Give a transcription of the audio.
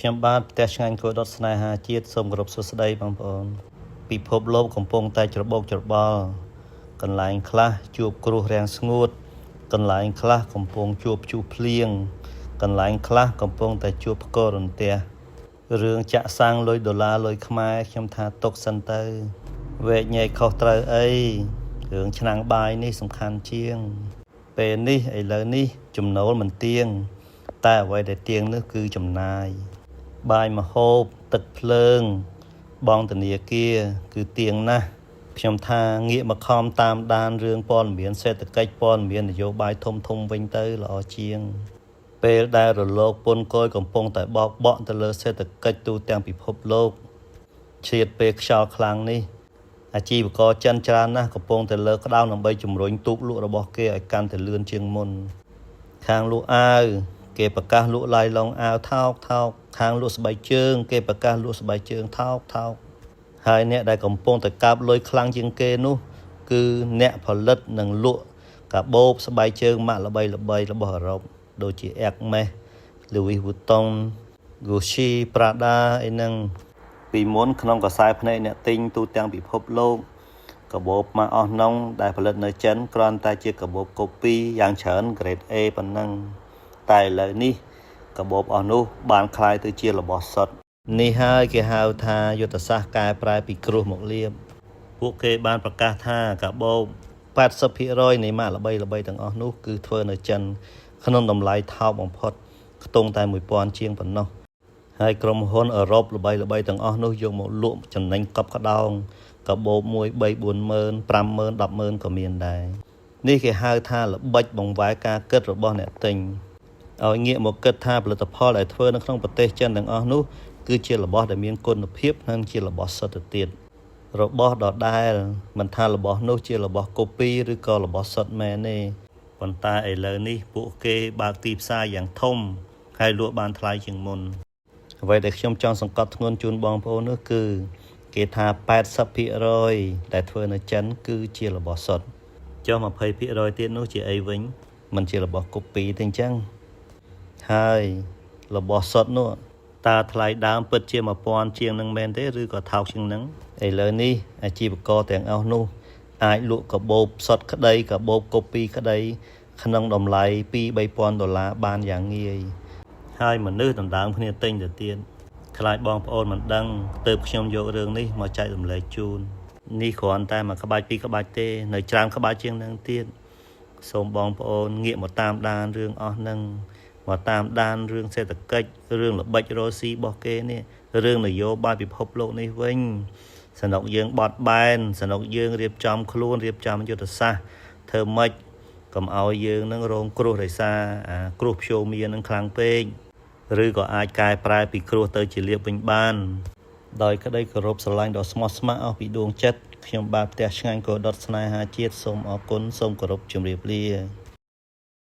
ខ្ញុំបាទផ្ទះឆ្ងាញ់គួរដុតស្នេហាជាតិសូមគោរពសួស្តីបងប្អូនពិភពលោកកំពុងតែច្របូកច្របល់កន្លែងខ្លះជួបគ្រោះរាំងស្ងួតកន្លែងខ្លះកំពុងជួបព្យុះភ្លៀងកន្លែងខ្លះកំពុងតែជួបផ្គររន្ទះរឿងចាក់សាំងលុយដុល្លារលុយខ្មែរខ្ញុំថាទុកសិនទៅវែកញែកខុសត្រូវអីរឿងឆ្នាំងបាយនេះសំខាន់ជាងពេលនេះឥឡូវនេះចំណូលមិនទៀងតែអ្វីដែលទៀងនោះគឺចំណាយបាយម្ហូបទឹកភ្លើងបង់ធនាគារគឺទៀងណាស់ខ្ញុំថាងាកមកខំតាមដានរឿងព័ត៌មានសេដ្ឋកិច្ចព័ត៌មាននយោបាយធំវិញទៅល្អជាងពេលដែលរលកពន្ធគយកំពុងតែបោកបក់ទៅលើសេដ្ឋកិច្ចទូទាំងពិភពលោកឈាតពេលខ្យល់ខ្លាំងនេះអាជីវករចិនច្រើនណាស់កំពុងតែលើកក្តៅដើម្បីជំរុញទូកលក់របស់គេឲ្យកាន់តែលឿនជាងមុនខាងលក់អាវគេប្រកាសលក់ឡាយឡុងអាវថោកខាងលក់ស្បែកជើងគេប្រកាសលក់ស្បែកជើងថោកហើយអ្នកដែលកំពុងតែកាប់លុយខ្លាំងជាងគេនោះគឺអ្នកផលិតនិងលក់កាបូបស្បែកជើងម៉ាកល្បីរបស់អឺរ៉ុបដូចជា Hermes, Louis Vuitton, Gucci, Prada អីហ្នឹងពីមុនក្នុងកសែភ្នែកអ្នកទិញទូទាំងពិភពលោកកាបូបមកអស់នងដែលផលិតនៅចិនគ្រាន់តែជាកាបូប copy យ៉ាងច្រើន grade A ប៉ុណ្ណឹងតែឥឡូវនេះកាបូបអស់នោះបានคล้ายទៅជារបស់សុទ្ធនេះហើយគេហៅថាយុទ្ធសាស្ត្រកែប្រែពីគ្រោះមកលៀបពួកគេបានប្រកាសថាកាបូប 80% នៃម៉ាកល្បីទាំងអស់នោះគឺធ្វើនៅចិនក្នុងតម្លៃថោកបំផុតខ្ទង់តែ 1000 ជាងប៉ុណ្ណោះហើយក្រុមហ៊ុនអឺរ៉ុបល្បីទាំងអស់នោះយកមកលក់ចំណេញកប់ក្តោងកាបូបមួយ 3-40000 50000 100000ក៏មានដែរនេះគេហៅថាល្បិចបង្វែរការគិតរបស់អ្នកទិញឲ្យងាកមកគិតថាផលិតផលដែលធ្វើនៅក្នុងប្រទេសចិនទាំងអស់នោះគឺជារបស់ដែលមានគុណភាពនិងជារបស់សុទ្ធទៅទៀតរបស់ដដែលមិនថារបស់នោះជារបស់ copy ឬក៏របស់សុទ្ធមែនទេប៉ុន្តែឥឡូវនេះពួកគេបើកទីផ្សារយ៉ាងធំហើយលក់បានថ្លៃជាងមុនអ្វីដែលខ្ញុំចង់សង្កត់ធ្ងន់ជូនបងប្អូននោះគឺគេថា 80% ដែលធ្វើនៅចិនគឺជារបស់សុទ្ធចុះ 20% ទៀតនោះជាអីវិញមិនជារបស់ copy ទេអញ្ចឹងហើយរបស់សុទ្ធនោះតើថ្លៃដើមពិតជា 1000 ជាងនឹងមែនទេឬក៏ថោកជាងនឹងឥឡូវនេះអាជីវករទាំងអស់នោះអាចលក់កាបូបសុទ្ធក្តីកាបូប copy ក្តីក្នុងតម្លៃ $2,000-3,000 បានយ៉ាងងាយហើយមនុស្សដណ្ដើមគ្នាទិញទៅទៀតខ្លាចបងប្អូនមិនដឹងទើបខ្ញុំយករឿងនេះមកចែករំលែកជូននេះគ្រាន់តែមួយក្បាច់ពីរក្បាច់ទេនៅច្រើនក្បាច់ជាងនឹងទៀតសូមបងប្អូនងាកមកតាមដានរឿងអស់ហ្នឹងមកតាមដានរឿងសេដ្ឋកិច្ចរឿងល្បិចរស់ស៊ីរបស់គេនេះរឿងនយោបាយពិភពលោកនេះវិញសនុកយើងបត់បែនសនុកយើងរៀបចំខ្លួនរៀបចំយុទ្ធសាស្ត្រធ្វើម៉េចកុំឲ្យយើងនឹងរងគ្រោះដោយសារគ្រោះព្យុះមាននឹងខ្លាំងពេកឬក៏អាចកែប្រែពីគ្រោះទៅជាលាភវិញបានដោយក្តីគោរពស្រឡាញ់ដ៏ស្មោះស្ម័គ្រអស់ពីដួងចិត្តខ្ញុំបាទផ្ទះឆ្ងាញ់គោដុតស្នេហាជាតិសូមអរគុណសូមគោរពជម្រាបលា